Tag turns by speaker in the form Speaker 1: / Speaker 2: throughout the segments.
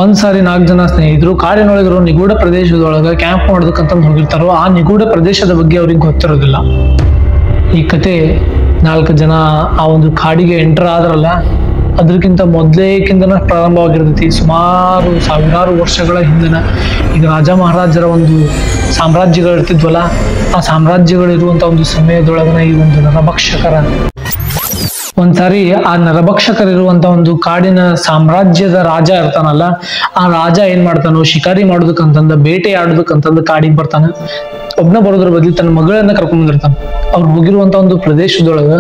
Speaker 1: ಒಂದ್ಸಾರಿ 4 ಜನ ಸ್ನೇಹಿತರು ಕಾಡಿನೊಳಗಿರೋ ನಿಗೂಢ ಪ್ರದೇಶದೊಳಗ ಕ್ಯಾಂಪ್ ಮಾಡೋದಕ್ಕಂತ ಹೋಗಿರ್ತಾರೋ ಆ ನಿಗೂಢ ಪ್ರದೇಶದ ಬಗ್ಗೆ ಅವ್ರಿಗೆ ಗೊತ್ತಿರೋದಿಲ್ಲ. ಈ ಕತೆ 4 ಜನ ಆ ಒಂದು ಕಾಡಿಗೆ ಎಂಟರ್ ಆದ್ರಲ್ಲ, ಅದಕ್ಕಿಂತ ಮೊದಲೇಕಿಂತನ ಪ್ರಾರಂಭವಾಗಿರ್ತೈತಿ. ಸುಮಾರು ಸಾವಿರಾರು ವರ್ಷಗಳ ಹಿಂದಿನ ಈಗ ರಾಜ ಮಹಾರಾಜರ ಒಂದು ಸಾಮ್ರಾಜ್ಯಗಳು ಇರ್ತಿದ್ವಲ್ಲ, ಆ ಸಾಮ್ರಾಜ್ಯಗಳಿರುವಂತ ಒಂದು ಸಮಯದೊಳಗನ ಈ ಒಂದು ನರಭಕ್ಷಕರ ಒಂದ್ಸಾರಿ ಆ ನರಭಕ್ಷಕರಿರುವಂತ ಒಂದು ಕಾಡಿನ ಸಾಮ್ರಾಜ್ಯದ ರಾಜ ಇರ್ತಾನಲ್ಲ, ಆ ರಾಜ ಏನ್ ಮಾಡ್ತಾನೋ ಶಿಕಾರಿ ಮಾಡೋದಕ್ಕಂತಂದ ಬೇಟೆ ಆಡೋದಕ್ಕಂತಂದ ಕಾಡಿಗೆ ಬರ್ತಾನ. ಒಬ್ನ ಬರೋದ್ರ ಬದಲಿ ತನ್ನ ಮಗಳನ್ನ ಕರ್ಕೊಂಡ್ ಬಂದಿರ್ತಾನ. ಅವ್ರು ಹೋಗಿರುವಂತ ಒಂದು ಪ್ರದೇಶದೊಳಗ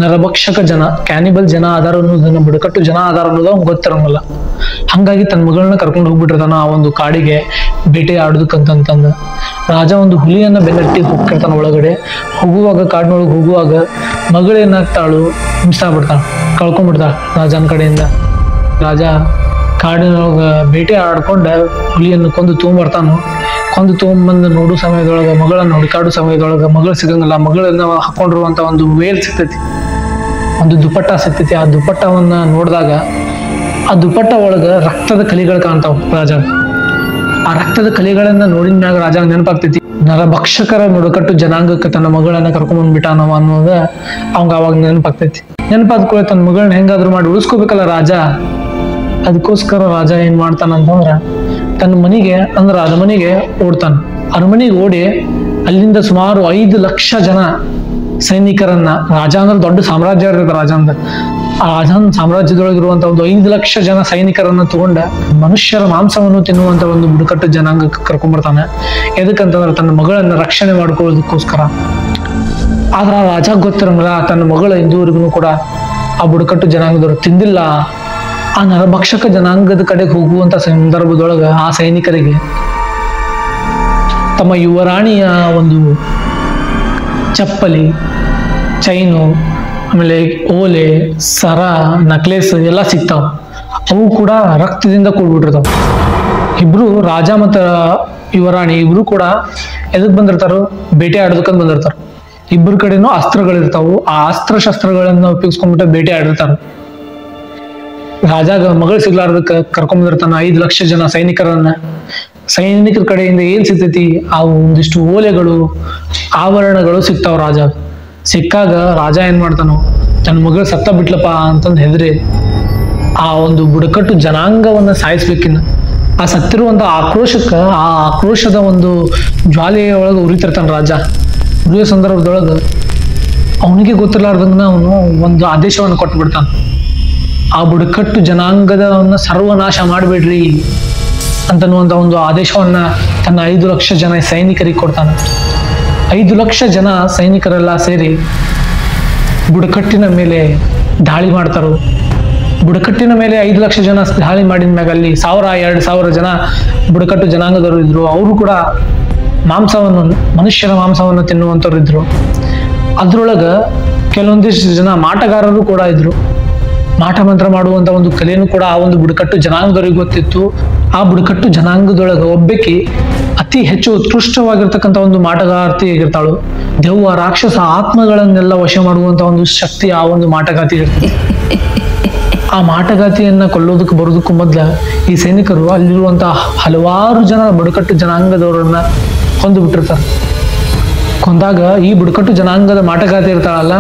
Speaker 1: ನರಭಕ್ಷಕ ಜನ, ಕ್ಯಾನಿಬಲ್ ಜನ ಆಧಾರ ಅನ್ನೋದನ್ನ, ಬುಡಕಟ್ಟು ಜನ ಆಧಾರ ಅನ್ನೋದು ಅವ್ನು ಗೊತ್ತಿರಂಗಿಲ್ಲ. ಹಂಗಾಗಿ ತನ್ನ ಮಗಳನ್ನ ಕರ್ಕೊಂಡು ಹೋಗ್ಬಿಟ್ಟಿರ್ತಾನ ಆ ಒಂದು ಕಾಡಿಗೆ ಬೇಟೆ ಆಡೋದಕ್ಕಂತಂದ. ರಾಜ ಒಂದು ಹುಲಿಯನ್ನ ಬೆನ್ನಟ್ಟಿ ಹೋಗ್ತಿರ್ತಾನ ಒಳಗಡೆ. ಹೋಗುವಾಗ ಕಾಡಿನೊಳಗೆ ಹೋಗುವಾಗ ಮಗಳೇನಾಗ್ತಾಳು, ಹಿಂಸಾಗ್ಬಿಡ್ತಾಳ, ಕಳ್ಕೊಂಡ್ಬಿಡ್ತಾಳ ರಾಜನ ಕಡೆಯಿಂದ. ರಾಜ ಕಾಡಿನೊಳಗ ಬೇಟೆ ಆಡ್ಕೊಂಡ ಹುಲಿಯನ್ನು ಕೊಂದು ತೊಗೊಂಬರ್ತಾನು. ಕೊಂದು ತೊಗೊಂಬಂದು ನೋಡೋ ಸಮಯದೊಳಗ, ಮಗಳನ್ನ ಹುಡುಕಾಡೋ ಸಮಯದೊಳಗ ಮಗಳು ಸಿಗಂಗಿಲ್ಲ. ಮಗಳನ್ನ ಹಾಕೊಂಡಿರುವಂತ ಒಂದು ವೇಲ್ ಸಿಗ್ತೈತಿ, ಒಂದು ದುಪಟ್ಟ ಸಿಗ್ತೈತಿ. ಆ ದುಪಟ್ಟವನ್ನ ನೋಡಿದಾಗ ಆ ದುಪಟ್ಟ ಒಳಗ ರಕ್ತದ ಕಲಿಗಳು ಕಾಣ್ತಾವ ರಾಜ. ಆ ರಕ್ತದ ಕಲಿಗಳನ್ನ ನೋಡಿದ ಮ್ಯಾಗ ರಾಜ ನೆನಪಾಗ್ತೈತಿ, ನರಭಕ್ಷಕರ ಬುಡಕಟ್ಟು ಜನಾಂಗಕ್ಕೆ ತನ್ನ ಮಗಳನ್ನ ಕರ್ಕೊಂಡ್ ಬಂದ್ಬಿಟ್ಟಾನವ ಅನ್ನೋದ ಅವಂಗ ಅವಾಗ ನೆನಪಾಗ್ತೈತಿ. ನೆನಪಾದ ಕೂಡ ತನ್ನ ಮಗಳನ್ನ ಹೆಂಗಾದ್ರೂ ಮಾಡಿ ಉಳಿಸ್ಕೋಬೇಕಲ್ಲ ರಾಜ. ಅದಕ್ಕೋಸ್ಕರ ರಾಜ ಏನ್ ಮಾಡ್ತಾನಂತಂದ್ರ ತನ್ನ ಮನೆಗೆ, ಅಂದ್ರ ಅರಮನೆಗೆ ಓಡ್ತಾನ. ಅರಮನೆಗೆ ಓಡಿ ಅಲ್ಲಿಂದ ಸುಮಾರು 5 ಲಕ್ಷ ಜನ ಸೈನಿಕರನ್ನ, ರಾಜ ಅಂದ್ರೆ ದೊಡ್ಡ ಸಾಮ್ರಾಜ್ಯ ಇರ್ತದೆ ರಾಜ ಅಂದ್ರೆ, ಆ ರಾಜನ ಸಾಮ್ರಾಜ್ಯದೊಳಗಿರುವಂತ ಒಂದು 5 ಲಕ್ಷ ಜನ ಸೈನಿಕರನ್ನ ತಗೊಂಡ ಮನುಷ್ಯರ ಮಾಂಸವನ್ನು ತಿನ್ನುವಂತ ಒಂದು ಬುಡಕಟ್ಟು ಜನಾಂಗಕ್ಕೆ ಕರ್ಕೊಂಡ್ಬರ್ತಾನೆ. ಎದಕ್ಕಂತಂದ್ರೆ ತನ್ನ ಮಗಳನ್ನ ರಕ್ಷಣೆ ಮಾಡ್ಕೊಳ್ಳೋದಕ್ಕೋಸ್ಕರ. ಆದ್ರ ಆ ರಾಜ ಗೊತ್ತಿರಂಗಿಲ್ಲ, ತನ್ನ ಮಗಳ ಇಂದುವರೆಗೂ ಕೂಡ ಆ ಬುಡಕಟ್ಟು ಜನಾಂಗದವ್ರು ತಿಂದಿಲ್ಲ. ಆ ನರಭಕ್ಷಕ ಜನಾಂಗದ ಕಡೆಗೆ ಹೋಗುವಂತ ಸಂದರ್ಭದೊಳಗ ಆ ಸೈನಿಕರಿಗೆ ತಮ್ಮ ಯುವರಾಣಿಯ ಒಂದು ಚಪ್ಪಲಿ, ಚೈನು, ಆಮೇಲೆ ಓಲೆ, ಸರ, ನಕ್ಲೇಸ್ ಎಲ್ಲ ಸಿಗ್ತಾವ. ಅವು ಕೂಡ ರಕ್ತದಿಂದ ಕೂಡ್ಬಿಟ್ಟಿರ್ತಾವ. ಇಬ್ರು ರಾಜ ಮತ್ತು ಯುವರಾಣಿ ಇಬ್ರು ಕೂಡ ಎದಕ್ ಬಂದಿರ್ತಾರೋ, ಬೇಟೆ ಆಡೋದಕ್ಕಂತ ಬಂದಿರ್ತಾರ. ಇಬ್ಬರ ಕಡೆನೂ ಅಸ್ತ್ರಗಳಿರ್ತಾವು. ಆ ಅಸ್ತ್ರ ಶಸ್ತ್ರಗಳನ್ನ ಉಪಯೋಗಿಸ್ಕೊಂಡ್ಬಿಟ್ಟು ಬೇಟೆ ಆಡಿರ್ತಾರ. ರಾಜಾಗ ಮಗಳು ಸಿಗ್ಲಾರ್ದಕ್ಕೆ ಕರ್ಕೊಂಡ್ಬಂದಿರ್ತಾನ 5 ಲಕ್ಷ ಜನ ಸೈನಿಕರನ್ನ. ಸೈನಿಕರ ಕಡೆಯಿಂದ ಏನ್ ಸಿಗ್ತೈತಿ, ಆ ಒಂದಿಷ್ಟು ಓಲೆಗಳು, ಆಭರಣಗಳು ಸಿಗ್ತಾವ ರಾಜ. ಸಿಕ್ಕಾಗ ರಾಜ ಏನ್ ಮಾಡ್ತಾನೋ, ತನ್ನ ಮಗಳು ಸತ್ತ ಬಿಟ್ಲಪ್ಪ ಅಂತಂದು ಹೆದರಿ ಆ ಒಂದು ಬುಡಕಟ್ಟು ಜನಾಂಗವನ್ನ ಸಾಯಿಸ್ಬೇಕಿನ್ನ. ಆ ಸತ್ತಿರುವಂತ ಆಕ್ರೋಶಕ್ಕ, ಆ ಆಕ್ರೋಶದ ಒಂದು ಜ್ವಾಲೆಯ ಒಳಗೆ ಉರಿತಿರ್ತಾನ ರಾಜ. ಉರಿಯೋ ಸಂದರ್ಭದೊಳಗ ಅವನಿಗೆ ಗೊತ್ತಿರ್ಲಾರ್ದಂಗ ಅವನು ಒಂದು ಆದೇಶವನ್ನು ಕೊಟ್ಟು ಬಿಡ್ತಾನ. ಆ ಬುಡಕಟ್ಟು ಜನಾಂಗದವನ್ನ ಸರ್ವನಾಶ ಮಾಡ್ಬೇಡ್ರಿ ಅಂತನ್ನುವಂತ ಒಂದು ಆದೇಶವನ್ನ ತನ್ನ 5 ಲಕ್ಷ ಜನ ಸೈನಿಕರಿಗೆ ಕೊಡ್ತಾನೆ. 5 ಲಕ್ಷ ಜನ ಸೈನಿಕರೆಲ್ಲ ಸೇರಿ ಬುಡಕಟ್ಟಿನ ಮೇಲೆ ದಾಳಿ ಮಾಡ್ತಾರೋ. ಬುಡಕಟ್ಟಿನ ಮೇಲೆ 5 ಲಕ್ಷ ಜನ ದಾಳಿ ಮಾಡಿದ ಮ್ಯಾಗ ಅಲ್ಲಿ 1000-2000 ಜನ ಬುಡಕಟ್ಟು ಜನಾಂಗದವರು ಇದ್ರು. ಅವರು ಕೂಡ ಮಾಂಸವನ್ನು, ಮನುಷ್ಯರ ಮಾಂಸವನ್ನು ತಿನ್ನುವಂಥವ್ರು ಇದ್ರು. ಅದ್ರೊಳಗ ಕೆಲವೊಂದಿಷ್ಟು ಜನ ಮಾಟಗಾರರು ಕೂಡ ಇದ್ರು. ಮಾಟ ಮಂತ್ರ ಮಾಡುವಂತ ಒಂದು ಕಲೆಯನ್ನು ಕೂಡ ಆ ಒಂದು ಬುಡಕಟ್ಟು ಜನಾಂಗದವರಿಗೆ ಗೊತ್ತಿತ್ತು. ಆ ಬುಡಕಟ್ಟು ಜನಾಂಗದೊಳಗ ಒಬ್ಬಾಕಿ ಅತಿ ಹೆಚ್ಚು ಉತ್ಕೃಷ್ಟವಾಗಿರ್ತಕ್ಕಂಥ ಒಂದು ಮಾಟಗಾರ್ತಿ ಆಗಿರ್ತಾಳು. ದೆವ್ವ, ರಾಕ್ಷಸ ಆತ್ಮಗಳನ್ನೆಲ್ಲ ವಶ ಮಾಡುವಂತ ಒಂದು ಶಕ್ತಿ ಆ ಒಂದು ಮಾಟಗಾತಿ ಇರ್ತದೆ. ಆ ಮಾಟಗಾತಿಯನ್ನ ಕೊಲ್ಲೋದಕ್ಕೆ ಬರೋದಕ್ಕೂ ಮೊದ್ಲ ಈ ಸೈನಿಕರು ಅಲ್ಲಿರುವಂತಹ ಹಲವಾರು ಜನ ಬುಡಕಟ್ಟು ಜನಾಂಗದವರನ್ನ ಕೊಂದು ಬಿಟ್ಟಿರ್ತಾರೆ. ಕೊಂದಾಗ ಈ ಬುಡಕಟ್ಟು ಜನಾಂಗದ ಮಾಟಗಾತಿ ಇರ್ತಾಳಲ್ಲ,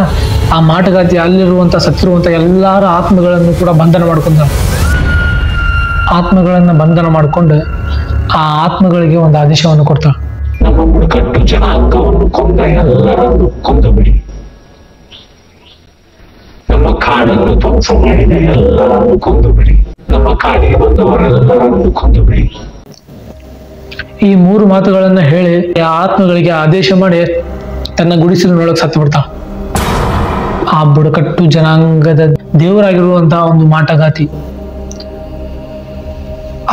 Speaker 1: ಆ ಮಾಟಗಾತಿ ಅಲ್ಲಿರುವಂತ ಸತ್ತಿರುವಂತ ಎಲ್ಲಾರ ಆತ್ಮಗಳನ್ನು ಕೂಡ ಬಂಧನ ಮಾಡ್ಕೊಂತಾರೆ. ಆತ್ಮಗಳನ್ನ ಬಂಧನ ಮಾಡ್ಕೊಂಡು ಆ ಆತ್ಮಗಳಿಗೆ ಒಂದು ಆದೇಶವನ್ನು ಕೊಡ್ತಾಳೆ, ನಮ್ಮ ಬುಡಕಟ್ಟು ಜನಾಂಗವನ್ನು ಕೊಂದ ಎಲ್ಲರನ್ನು ಕೊಂದು ಬಿಡಿ, ನಮ್ಮ ಕಾಡನ್ನು ಧ್ವಂಸ ಮಾಡಿದ ಎಲ್ಲರನ್ನು ಕೊಂದು ಬಿಡಿ, ನಮ್ಮ ಕಾಡಿಗೆ ಬಂದವರೆಲ್ಲರನ್ನು ಕೊಂದು ಬಿಡಿ. ಈ 3 ಮಾತುಗಳನ್ನ ಹೇಳಿ ಆ ಆತ್ಮಗಳಿಗೆ ಆದೇಶ ಮಾಡಿ ತನ್ನ ಗುಡಿಸಲಿನೊಳಗೆ ಸತ್ತು ಬಿಡ್ತಾಳ. ಆ ಬುಡಕಟ್ಟು ಜನಾಂಗದ ದೇವರಾಗಿರುವಂತಹ ಒಂದು ಮಾಟಗಾತಿ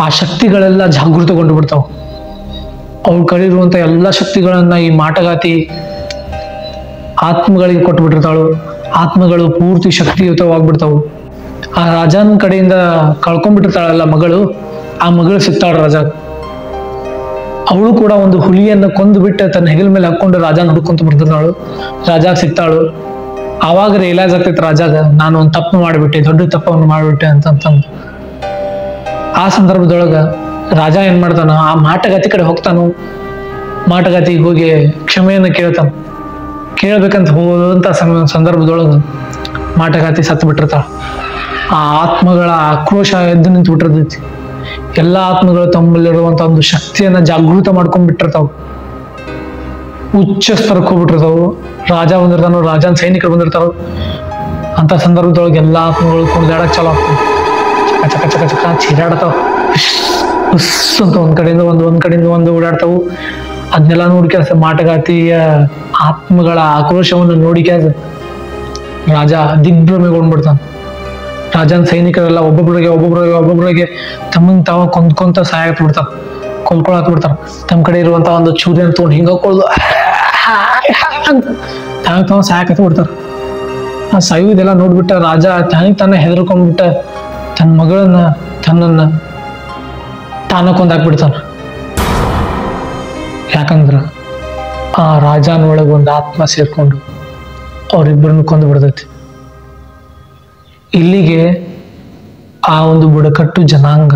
Speaker 1: ಆ ಶಕ್ತಿಗಳೆಲ್ಲ ಜಾಗೃತಗೊಂಡು ಬಿಡ್ತಾವ. ಅವ್ರ ಕಲಿರುವಂತ ಎಲ್ಲ ಶಕ್ತಿಗಳನ್ನ ಈ ಮಾಟಗಾತಿ ಆತ್ಮಗಳಿಗೆ ಕೊಟ್ಟು ಬಿಟ್ಟಿರ್ತಾಳು. ಆತ್ಮಗಳು ಪೂರ್ತಿ ಶಕ್ತಿಯುತವಾಗ್ಬಿಡ್ತಾವು. ಆ ರಾಜನ ಕಡೆಯಿಂದ ಕಳ್ಕೊಂಡ್ಬಿಟ್ಟಿರ್ತಾಳಲ್ಲ ಮಗಳು, ಆ ಮಗಳು ಸಿಗ್ತಾಳ ರಾಜ. ಅವಳು ಕೂಡ ಒಂದು ಹುಲಿಯನ್ನು ಕೊಂದು ಬಿಟ್ಟು ತನ್ನ ಹೆಗಲ ಮೇಲೆ ಹಾಕೊಂಡು ರಾಜನ ಹುಡ್ಕೊಂತ ಬರ್ತಿರ್ತಾಳು. ರಾಜಾಗ ಸಿಗ್ತಾಳು. ಆವಾಗ ರಿಯಲೈಸ್ ಆಗ್ತೈತೆ ರಾಜಾಗ, ನಾನು ಒಂದು ತಪ್ಪು ಮಾಡಿಬಿಟ್ಟೆ, ದೊಡ್ಡ ತಪ್ಪವನ್ನು ಮಾಡಿಬಿಟ್ಟೆ ಅಂತಂದು. ಆ ಸಂದರ್ಭದೊಳಗ ರಾಜ ಏನ್ ಮಾಡ್ತಾನ, ಆ ಮಾಟಗಾತಿ ಕಡೆ ಹೋಗ್ತಾನು. ಮಾಟಗಾತಿಗೆ ಹೋಗಿ ಕ್ಷಮೆಯನ್ನು ಕೇಳ್ತಾನ. ಕೇಳ್ಬೇಕಂತ ಹೋದಂತ ಸಂದರ್ಭದೊಳಗ ಮಾಟಗಾತಿ ಸತ್ತು ಬಿಟ್ಟಿರ್ತಾಳ. ಆ ಆತ್ಮಗಳ ಆಕ್ರೋಶ ಎದ್ದು ನಿಂತು ಬಿಟ್ಟಿರ್ತೈತಿ. ಎಲ್ಲಾ ಆತ್ಮಗಳು ತಮ್ಮಲ್ಲಿರುವಂತ ಒಂದು ಶಕ್ತಿಯನ್ನ ಜಾಗೃತ ಮಾಡ್ಕೊಂಡ್ಬಿಟ್ಟಿರ್ತಾವ. ಉಚ್ಚ ಸ್ತರಕ್ಕೆ ಹೋಗ್ಬಿಟ್ಟಿರ್ತಾವು. ರಾಜ ಬಂದಿರ್ತಾನ, ರಾಜನ ಸೈನಿಕರು ಬಂದಿರ್ತಾವ. ಅಂತ ಸಂದರ್ಭದೊಳಗೆ ಎಲ್ಲಾ ಆತ್ಮಗಳು ಕುಣಿದಾಡಕ್ ಚಾಲು ಆಗ್ತಾವ. ಚಕ ಚಕ ಚಕ ಚಕ ಚೀರಾಡ್ತಾವ. ಉಸ್ ಅಂತ ಒಂದ್ ಕಡೆಯಿಂದ ಒಂದು ಓಡಾಡ್ತಾವು. ಅದನ್ನೆಲ್ಲ ನೋಡಿಕ್ಯಾಸ ಮಾಟಗಾತಿಯ ಆತ್ಮಗಳ ಆಕ್ರೋಶವನ್ನು ನೋಡಿಕ್ಯಾಸ ರಾಜ ದಿಗ್ಭ್ರಮೆಗೊಂಡ್ಬಿಡ್ತಾನ. ರಾಜನ ಸೈನಿಕರೆಲ್ಲ ಒಬ್ಬೊಬ್ಬರಿಗೆ ತಮ್ಮನ್ ತಾವ ಕೊಂದ್ಕೊಂತ ಸಾಯಕ್ ಬಿಡ್ತಾರ, ಕೊಲ್ಕೊಳಕ್ ಬಿಡ್ತಾರ. ತಮ್ಮ ಕಡೆ ಇರುವಂತ ಒಂದು ಚೂರಿಯನ್ನು ತಗೊಂಡು ಹಿಂಗೊಳ್ದು ತಾವ ಸಾಯಕತ್ ಬಿಡ್ತಾರ. ಆ ಸಾಯುವುದೆಲ್ಲ ನೋಡ್ಬಿಟ್ಟ ರಾಜ ತಾನೇ ಹೆದರ್ಕೊಂಡ್ಬಿಟ್ಟ ತನ್ನ ಮಗಳನ್ನ ತನ್ನನ್ನ ತಾನ ಕೊಂದಾಕ್ಬಿಡ್ತಾನ. ಯಾಕಂದ್ರ ಆ ರಾಜನೊಳಗೆ ಒಂದು ಆತ್ಮ ಸೇರ್ಕೊಂಡು ಅವ್ರಿಬ್ಬರನ್ನು ಕೊಂದು ಬಿಡ್ತೈತಿ. ಇಲ್ಲಿಗೆ ಆ ಒಂದು ಬುಡಕಟ್ಟು ಜನಾಂಗ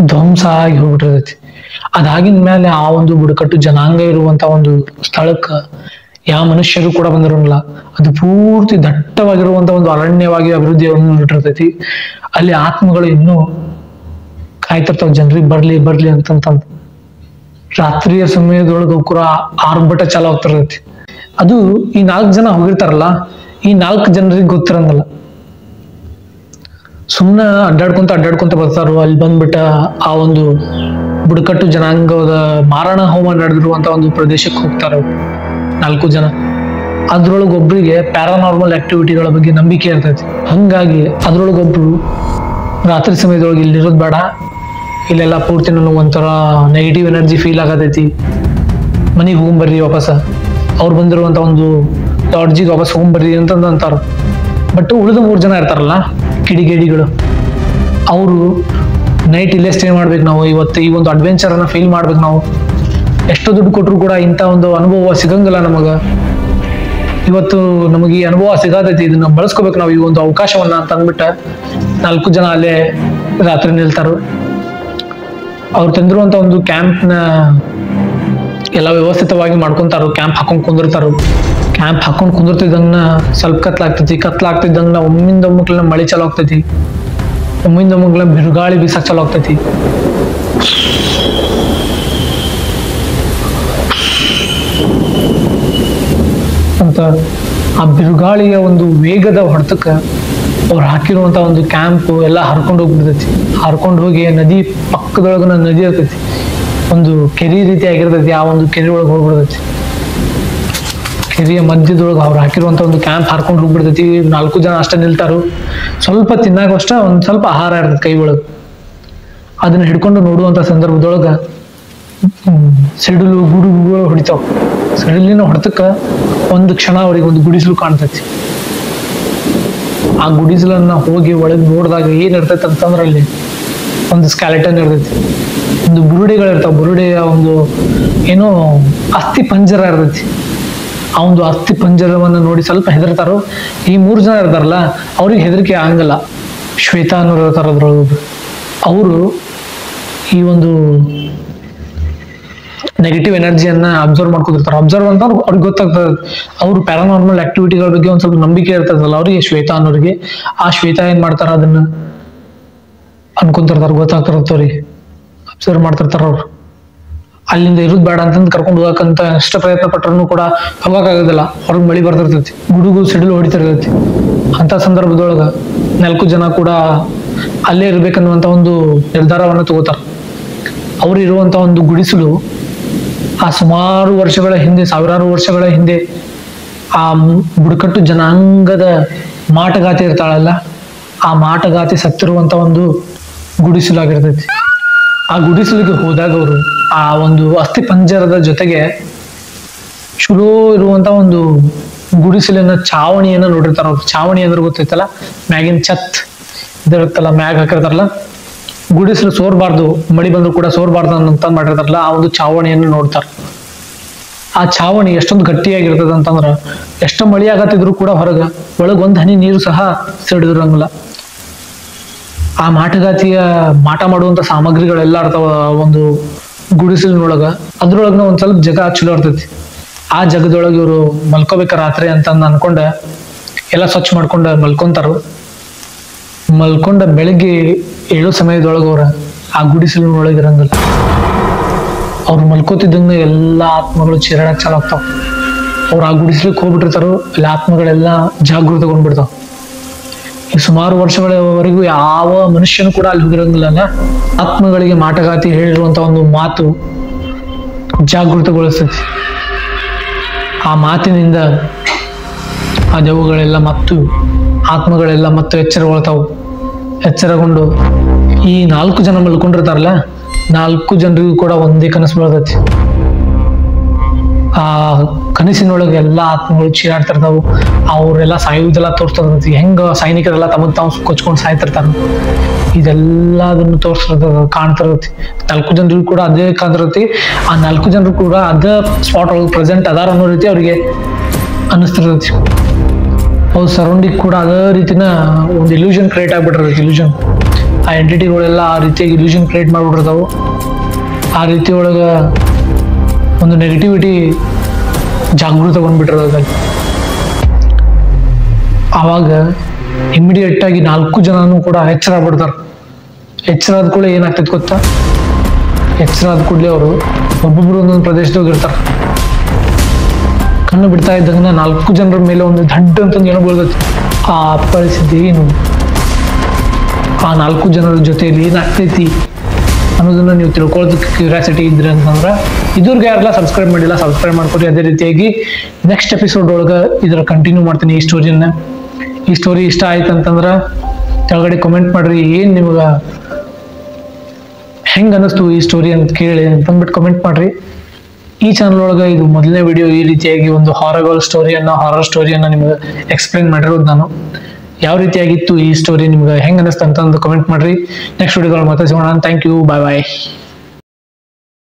Speaker 1: ಧ್ವಂಸ ಆಗಿ ಹೋಗ್ಬಿಟ್ಟಿರ್ತೈತಿ. ಅದಾಗಿನ ಮೇಲೆ ಆ ಒಂದು ಬುಡಕಟ್ಟು ಜನಾಂಗ ಇರುವಂತ ಒಂದು ಸ್ಥಳಕ್ಕ ಯಾವ ಮನುಷ್ಯರು ಕೂಡ ಬಂದಿರೋಲ್ಲ. ಅದು ಪೂರ್ತಿ ದಟ್ಟವಾಗಿರುವಂತ ಒಂದು ಅರಣ್ಯವಾಗಿ ಅಭಿವೃದ್ಧಿ ಹೊಂದಿರ್ತೈತಿ. ಅಲ್ಲಿ ಆತ್ಮಗಳು ಇನ್ನೂ ಕಾಯ್ತಿರ್ತಾವ ಜನರಿಗೆ ಬರ್ಲಿ ಅಂತಂತಂದು. ರಾತ್ರಿಯ ಸಮಯದೊಳಗೂ ಕೂಡ ಆರ್ಭಟ ಚಾಲು ಆಗ್ತಿರ್ತೈತಿ. ಅದು ಈ 4 ಜನ ಹೋಗಿರ್ತಾರಲ್ಲ, ಈ 4 ಜನರಿಗೆ ಗೊತ್ತಿರಂಗಲ್ಲ. ಸುಮ್ಮನೆ ಅಡ್ಡಾಡ್ಕೊಂತ ಬರ್ತಾರೋ. ಅಲ್ಲಿ ಬಂದ್ಬಿಟ್ಟ ಆ ಒಂದು ಬುಡಕಟ್ಟು ಜನಾಂಗದ ಮಾರಣ ಹೋಮ ನಡೆದಿರುವಂತ ಒಂದು ಪ್ರದೇಶಕ್ಕೆ ಹೋಗ್ತಾರ 4 ಜನ. ಅದ್ರೊಳಗೊಬ್ರಿಗೆ ಪ್ಯಾರಾನಾರ್ಮಲ್ ಆಕ್ಟಿವಿಟಿಗಳ ಬಗ್ಗೆ ನಂಬಿಕೆ ಇರ್ತೈತಿ. ಹಂಗಾಗಿ ಅದ್ರೊಳಗೊಬ್ರು ರಾತ್ರಿ ಸಮಯದೊಳಗೆ ಇಲ್ಲಿರೋದು ಬೇಡ, ಇಲ್ಲೆಲ್ಲ ಪೂರ್ತಿ ನನಗೆ ಒಂಥರ ನೆಗೆಟಿವ್ ಎನರ್ಜಿ ಫೀಲ್ ಆಗತೈತಿ, ಮನೆಗೆ ಹೋಗ್ಬರ್ರಿ ವಾಪಸ್, ಅವ್ರು ಬಂದಿರುವಂತ ಒಂದು ಲಾಡ್ಜಿಗೆ ವಾಪಸ್ ಹೋಗ್ಬರ್ರಿ ಅಂತಂದು ಅಂತಾರ. ಬಟ್ ಉಳಿದ 3 ಜನ ಇರ್ತಾರಲ್ಲ ಕಿಡಿಗೇಡಿಗಳು, ಅವರು ನೈಟ್ ಇಲ್ಲೇ ಸ್ಟೇ ಮಾಡ್ಬೇಕು. ನಾವು ಇವತ್ತು ಈ ಒಂದು ಅಡ್ವೆಂಚರ್ ಅನ್ನ ಫೀಲ್ ಮಾಡ್ಬೇಕು. ನಾವು ಎಷ್ಟು ದುಡ್ಡು ಕೊಟ್ಟರು ಕೂಡ ಇಂಥ ಒಂದು ಅನುಭವ ಸಿಗಂಗಿಲ್ಲ ನಮಗ. ಇವತ್ತು ನಮಗೆ ಈ ಅನುಭವ ಸಿಗತೈತಿ, ಇದನ್ನ ಬಳಸ್ಕೋಬೇಕು ನಾವು ಈ ಒಂದು ಅವಕಾಶವನ್ನ ಅಂತ ಅಂದ್ಬಿಟ್ಟ 4 ಜನ ಅಲ್ಲೇ ರಾತ್ರಿ ನಿಲ್ತಾರು. ಅವ್ರು ತಂದಿರುವಂತ ಒಂದು ಕ್ಯಾಂಪ್ನ ಎಲ್ಲ ವ್ಯವಸ್ಥಿತವಾಗಿ ಮಾಡ್ಕೊಂತಾರು. ಕ್ಯಾಂಪ್ ಹಾಕೊಂಡ್ ಕುಂದಿರ್ತಿದ್ದಂಗ ಸ್ವಲ್ಪ ಕತ್ಲಾಗ್ತಿದ್ದಂಗ ಒಮ್ಮಿಂದ ಒಮ್ಮಕ್ಲನ್ನ ಮಳೆ ಚಾಲು ಆಗ್ತೈತಿ. ಒಮ್ಮಿಂದ ಒಮ್ಮಕ್ಲ ಬಿರುಗಾಳಿ ಬೀಸಕ್ ಚಾಲು ಆಗ್ತೈತಿ. ಅಂತ ಆ ಬಿರುಗಾಳಿಯ ಒಂದು ವೇಗದ ಹೊಡೆತಕ್ಕ ಅವ್ರು ಹಾಕಿರುವಂತ ಒಂದು ಕ್ಯಾಂಪ್ ಎಲ್ಲ ಹರ್ಕೊಂಡು ಹೋಗ್ಬಿಡ್ತೈತಿ. ಹರ್ಕೊಂಡು ಹೋಗಿ ನದಿ ಪಕ್ಕದೊಳಗನ ನದಿ ಇರ್ತೈತಿ, ಒಂದು ಕೆರೆ ರೀತಿ ಆಗಿರ್ತೈತಿ. ಆ ಒಂದು ಕೆರೆ ಒಳಗೆ ಹೋಗ್ಬಿಡ್ತೈತಿ. ಕೆರೆಯ ಮಧ್ಯದೊಳಗೆ ಅವ್ರು ಹಾಕಿರುವಂತ ಒಂದು ಕ್ಯಾಂಪ್ ಹರ್ಕೊಂಡು ಹೋಗ್ಬಿಡ್ತೈತಿ. 4 ಜನ ಅಷ್ಟೇ ನಿಲ್ತಾರು. ಸ್ವಲ್ಪ ತಿನ್ನಾಗಷ್ಟ ಒಂದ್ ಸ್ವಲ್ಪ ಆಹಾರ ಇರ್ತೈತಿ ಕೈ ಒಳಗೆ. ಅದನ್ನ ಹಿಡ್ಕೊಂಡು ನೋಡುವಂತ ಸಂದರ್ಭದೊಳಗ ಸಿಡಿಲು ಗುಡುಗುಗಳು ಹೊಡಿತಾವ. ಸಿಡಿಲಿನ ಹೊಡೆತಕ್ಕ ಒಂದು ಕ್ಷಣ ಅವ್ರಿಗೆ ಒಂದು ಗುಡಿಸಲು ಕಾಣ್ತೈತಿ. ಆ ಗುಡಿಸಲನ್ನ ಹೋಗಿ ಒಳಗೆ ನೋಡಿದಾಗ ಏನ್ ಇರ್ತೈತಿ ಅಂತಂದ್ರ ಅಲ್ಲಿ ಒಂದು ಸ್ಕ್ಯಾಲೆಟನ್ ಇರ್ತೈತಿ, ಒಂದು ಬುರುಡೆಗಳಿರ್ತಾವ. ಬುರುಡೆಯ ಒಂದು ಏನೋ ಅಸ್ಥಿ ಪಂಜರ ಇರ್ತೈತಿ. ಆ ಒಂದು ಅಸ್ಥಿ ಪಂಜರವನ್ನ ನೋಡಿ ಸ್ವಲ್ಪ ಹೆದರ್ತಾರೋ. ಈ 3 ಜನ ಇರ್ತಾರಲ್ಲ ಅವ್ರಿಗೆ ಹೆದರಿಕೆ ಆಗಲ್ಲ. ಶ್ವೇತಾ ಅನ್ನೋರು ಇರ್ತಾರ ಅದ್ರೊಳಗೆ. ಅವರು ಈ ಒಂದು ನೆಗೆಟಿವ್ ಎನರ್ಜಿಯನ್ನ ಅಬ್ಸರ್ವ್ ಮಾಡ್ಕೊತಿರ್ತಾರೆ. ಅಬ್ಸರ್ವ್ ಅಂತ ಅವ್ರಿಗೆ ಗೊತ್ತಾಗ್ತದೆ. ಅವ್ರು ಪ್ಯಾರಾನಾರ್ಮಲ್ ಆಕ್ಟಿವಿಟಿಗಳ ಬಗ್ಗೆ ಒಂದ್ ಸ್ವಲ್ಪ ನಂಬಿಕೆ ಇರ್ತದಲ್ಲ ಅವ್ರಿಗೆ, ಶ್ವೇತಾ ಅನ್ನೋರಿಗೆ. ಆ ಶ್ವೇತಾ ಏನ್ ಮಾಡ್ತಾರ ಅದನ್ನ ಅನ್ಕೊಂತಿರ್ತಾರ, ಗೊತ್ತಾಗ್ತಿರ್ತವ್ರಿಗೆ, ಅಬ್ಸರ್ವ್ ಮಾಡ್ತಿರ್ತಾರ. ಅವ್ರು ಅಲ್ಲಿಂದ ಇರೋದ್ ಬೇಡ ಅಂತಂದು ಕರ್ಕೊಂಡು ಹೋಗಕ್ಕಂತ ಎಷ್ಟು ಪ್ರಯತ್ನ ಪಟ್ಟರು ಕೂಡ ಹೋಗಕ್ಕಾಗೋದಿಲ್ಲ. ಹೊರಗೆ ಮಳಿ ಬರ್ತಿರ್ತೈತಿ, ಗುಡುಗು ಸಿಡಿಲು ಹೊಡಿತಿರ್ತೈತಿ. ಅಂತ ಸಂದರ್ಭದೊಳಗ 4 ಜನ ಕೂಡ ಅಲ್ಲೇ ಇರ್ಬೇಕನ್ನುವಂತ ಒಂದು ನಿರ್ಧಾರವನ್ನ ತಗೋತಾರ. ಅವ್ರು ಇರುವಂತ ಒಂದು ಗುಡಿಸಲು ಆ ಸುಮಾರು ವರ್ಷಗಳ ಹಿಂದೆ, ಸಾವಿರಾರು ವರ್ಷಗಳ ಹಿಂದೆ ಆ ಬುಡಕಟ್ಟು ಜನಾಂಗದ ಮಾಟಗಾತಿ ಇರ್ತಾಳಲ್ಲ, ಆ ಮಾಟಗಾತಿ ಸತ್ತಿರುವಂತ ಒಂದು ಗುಡಿಸಲಾಗಿರ್ತೈತಿ. ಆ ಗುಡಿಸಲಿಗೆ ಹೋದಾಗ ಅವರು ಆ ಒಂದು ಅಸ್ಥಿ ಪಂಜರದ ಜೊತೆಗೆ ಚಲೋ ಇರುವಂತ ಒಂದು ಗುಡಿಸಲಿನ ಚಾವಣಿಯನ್ನ ನೋಡಿರ್ತಾರ. ಅವ್ರು ಚಾವಣಿ ಅಂದ್ರೆ ಗೊತ್ತೈತಲ್ಲ, ಮ್ಯಾಗಿನ ಛತ್ ಇದಿರುತ್ತಲ್ಲ, ಮ್ಯಾಗ್ ಹಾಕಿರ್ತಾರಲ್ಲ. ಗುಡಿಸಲು ಸೋರ್ಬಾರ್ದು, ಮಳಿ ಬಂದ್ರು ಕೂಡ ಸೋರ್ಬಾರ್ದು ಅಂತ ಮಾಡಿರ್ತಾರಲ್ಲ, ಆ ಒಂದು ಚಾವಣಿಯನ್ನು ನೋಡ್ತಾರ. ಆ ಚಾವಣಿ ಎಷ್ಟೊಂದು ಗಟ್ಟಿಯಾಗಿರ್ತದ ಅಂತಂದ್ರ ಎಷ್ಟೋ ಮಳಿ ಆಗತ್ತಿದ್ರು ಕೂಡ ಒಳಗ್ ಒಂದ್ ಹನಿ ನೀರು ಸಹ ಸಿಡಿದಿರಂಗಿಲ್ಲ. ಆ ಮಾಟಗಾತಿಯ ಮಾಟ ಮಾಡುವಂತ ಸಾಮಗ್ರಿಗಳೆಲ್ಲ ಇರ್ತಾವ ಒಂದು ಗುಡಿಸಲಿನೊಳಗ. ಅದ್ರೊಳಗ ಒಂದ್ ಸ್ವಲ್ಪ ಜಗ ಚಲೋ ಇರ್ತೈತಿ. ಆ ಜಗದೊಳಗೆ ಇವರು ಮಲ್ಕೋಬೇಕ ರಾತ್ರಿ ಅಂತ ಅನ್ಕೊಂಡ ಎಲ್ಲ ಸ್ವಚ್ಛ ಮಾಡ್ಕೊಂಡ ಮಲ್ಕೊಂತಾರ. ಮಲ್ಕೊಂಡ ಬೆಳಿಗ್ಗೆ 7 ಸಮಯದೊಳಗ ಅವ್ರ ಆ ಗುಡಿಸಲಿನೊಳಗೆ ಇರಂಗಿಲ್ಲ. ಅವ್ರು ಮಲ್ಕೋತಿದ್ದಂಗ ಎಲ್ಲಾ ಆತ್ಮಗಳು ಚೀರಾಡಕ್ ಚಾಲು ಆಗ್ತಾವ. ಅವ್ರು ಆ ಗುಡಿಸ್ಲಿಕ್ಕೆ ಹೋಗ್ಬಿಟ್ಟಿರ್ತಾರೋ ಅಲ್ಲಿ ಆತ್ಮಗಳೆಲ್ಲ ಜಾಗೃತಗೊಂಡ್ಬಿಡ್ತಾವ. ಈ ಸುಮಾರು ವರ್ಷಗಳವರೆಗೂ ಯಾವ ಮನುಷ್ಯನು ಕೂಡ ಅಲ್ಲಿ ಹೋಗಿರಂಗಿಲ್ಲ. ಆತ್ಮಗಳಿಗೆ ಮಾಟಗಾತಿ ಹೇಳಿರುವಂತ ಒಂದು ಮಾತು ಜಾಗೃತಗೊಳಿಸ್ತೈತಿ. ಆ ಮಾತಿನಿಂದ ಆ ದೆವ್ವಗಳೆಲ್ಲ ಮತ್ತು ಆತ್ಮಗಳೆಲ್ಲ ಮತ್ತು ಎಚ್ಚರಗೊಳ್ತಾವು. ಎಚ್ಚರಗೊಂಡು ಈ 4 ಜನ ಮಲ್ಕೊಂಡಿರ್ತಾರಲ್ಲ, 4 ಜನರಿಗೂ ಕೂಡ ಒಂದೇ ಕನಸು ಬೀಳ್ತೈತಿ. ಆ ಕನಸಿನೊಳಗೆ ಎಲ್ಲಾ ಆತ್ಮಗಳು ಚೀರಾಡ್ತಿರ್ತಾವು. ಅವ್ರೆಲ್ಲ ಸಾಯುವುದೆಲ್ಲ ತೋರಿಸ್ತಿರ್ತೈತಿ. ಹೆಂಗ ಸೈನಿಕರೆಲ್ಲ ತಮಗ್ ತಾವು ಕೊಚ್ಕೊಂಡು ಸಾಯ್ತಿರ್ತಾರ, ಇದೆಲ್ಲ ಅದನ್ನು ತೋರಿಸ್ತಿರ್ತದ, ಕಾಣ್ತಿರ್ತೈತಿ. 4 ಜನರಿಗೂ ಕೂಡ ಅದೇ ಕಾಣ್ತಿರ್ತೈತಿ. ಆ 4 ಜನರು ಕೂಡ ಅದೇ ಸ್ಪಾಟ್ ಒಳಗೆ ಪ್ರೆಸೆಂಟ್ ಅದಾರ ಅನ್ನೋ ರೀತಿ ಅವ್ರಿಗೆ ಅನ್ನಿಸ್ತಿರ್ತೈತಿ. ಅವ್ರ ಸರೌಂಡಿಂಗ್ ಕೂಡ ಅದೇ ರೀತಿನ ಒಂದು ಇಲ್ಯೂಷನ್ ಕ್ರಿಯೇಟ್ ಆಗ್ಬಿಟ್ಟಿರ್ತೈತಿ. ಇಲ್ಯೂಷನ್ ಆ ಎಂಟಿಟಿಗಳೆಲ್ಲ ಆ ರೀತಿಯಾಗಿ ಇಲ್ಯೂಷನ್ ಕ್ರಿಯೇಟ್ ಮಾಡ್ಬಿಟ್ಟಿರ್ತಾವು. ಆ ರೀತಿ ಒಳಗ ಒಂದು ನೆಗೆಟಿವಿಟಿ ಜಾಗೃತಗೊಂಡ್ಬಿಟ್ಟಿರೋದು. ಆವಾಗ ಇಮಿಡಿಯೇಟ್ ಆಗಿ 4 ಜನನು ಕೂಡ ಎಚ್ಚರ ಆಗ್ಬಿಡ್ತಾರ. ಎಚ್ಚರ ಆದ ಕೂಡಲೇ ಏನಾಗ್ತೈತಿ ಗೊತ್ತಾ? ಎಚ್ಚರ ಆದ ಕೂಡಲೇ ಅವರು ಒಬ್ಬೊಬ್ರು ಒಂದೊಂದು ಪ್ರದೇಶದಾಗ ಇರ್ತಾರ. ಕಣ್ಣು ಬಿಡ್ತಾ ಇದ್ದಂಗ 4 ಜನರ ಮೇಲೆ ಒಂದು ದಡ್ಡ ಅಂತಂದು ಏನೋ ಬೀಳ್ತೈತಿ. ಆ ಪರಿಸ್ಥಿತಿ ಏನು, ಆ 4 ಜನರ ಜೊತೆಯಲ್ಲಿ ಏನಾಗ್ತೈತಿ ಅನ್ನೋದನ್ನ ನೀವು ತಿಳ್ಕೊಳ್ಳೋದಕ್ಕೆ ಕ್ಯೂರಿಯಾಸಿಟಿ ಇದ್ರಿ ಅಂತಂದ್ರೆ ಇದ್ರಿಗೆ ಯಾರೆಲ್ಲ ಸಬ್ಸ್ಕ್ರೈಬ್ ಮಾಡಿಲ್ಲ ಸಬ್ಸ್ಕ್ರೈಬ್ ಮಾಡ್ಕೊರಿ. ಅದೇ ರೀತಿಯಾಗಿ ನೆಕ್ಸ್ಟ್ ಎಪಿಸೋಡ್ ಒಳಗೆ ಇದರ ಕಂಟಿನ್ಯೂ ಮಾಡ್ತೀನಿ ಈ ಸ್ಟೋರಿಯನ್ನ. ಈ ಸ್ಟೋರಿ ಇಷ್ಟ ಆಯ್ತು ಅಂತಂದ್ರೆ ಕೆಳಗಡೆ ಕಮೆಂಟ್ ಮಾಡ್ರಿ. ಏನ್ ನಿಮ್ಗ ಹೆಂಗ ಅನಿಸ್ತು ಈ ಸ್ಟೋರಿ ಅಂತ ಕೇಳಿ ಅಂತಂದ್ಬಿಟ್ಟು ಕಮೆಂಟ್ ಮಾಡ್ರಿ. ಈ ಚಾನಲ್ ಒಳಗೆ ಇದು ಮೊದಲನೇ ವಿಡಿಯೋ ಈ ರೀತಿಯಾಗಿ ಒಂದು ಹಾರರ್ ಸ್ಟೋರಿಯನ್ನ ನಿಮ್ಗೆ ಎಕ್ಸ್ಪ್ಲೈನ್ ಮಾಡಿರೋದು ನಾನು. ಯಾವ ರೀತಿಯಾಗಿತ್ತು ಈ ಸ್ಟೋರಿ, ನಿಮ್ಗೆ ಹೆಂಗ್ ಅನಿಸ್ತು ಅಂತಂದು ಕಮೆಂಟ್ ಮಾಡ್ರಿ. ನೆಕ್ಸ್ಟ್ ವಿಡಿಯೋದಲ್ಲಿ ಮತ್ತೆ ಸಿಗೋಣ. Thank you, bye bye.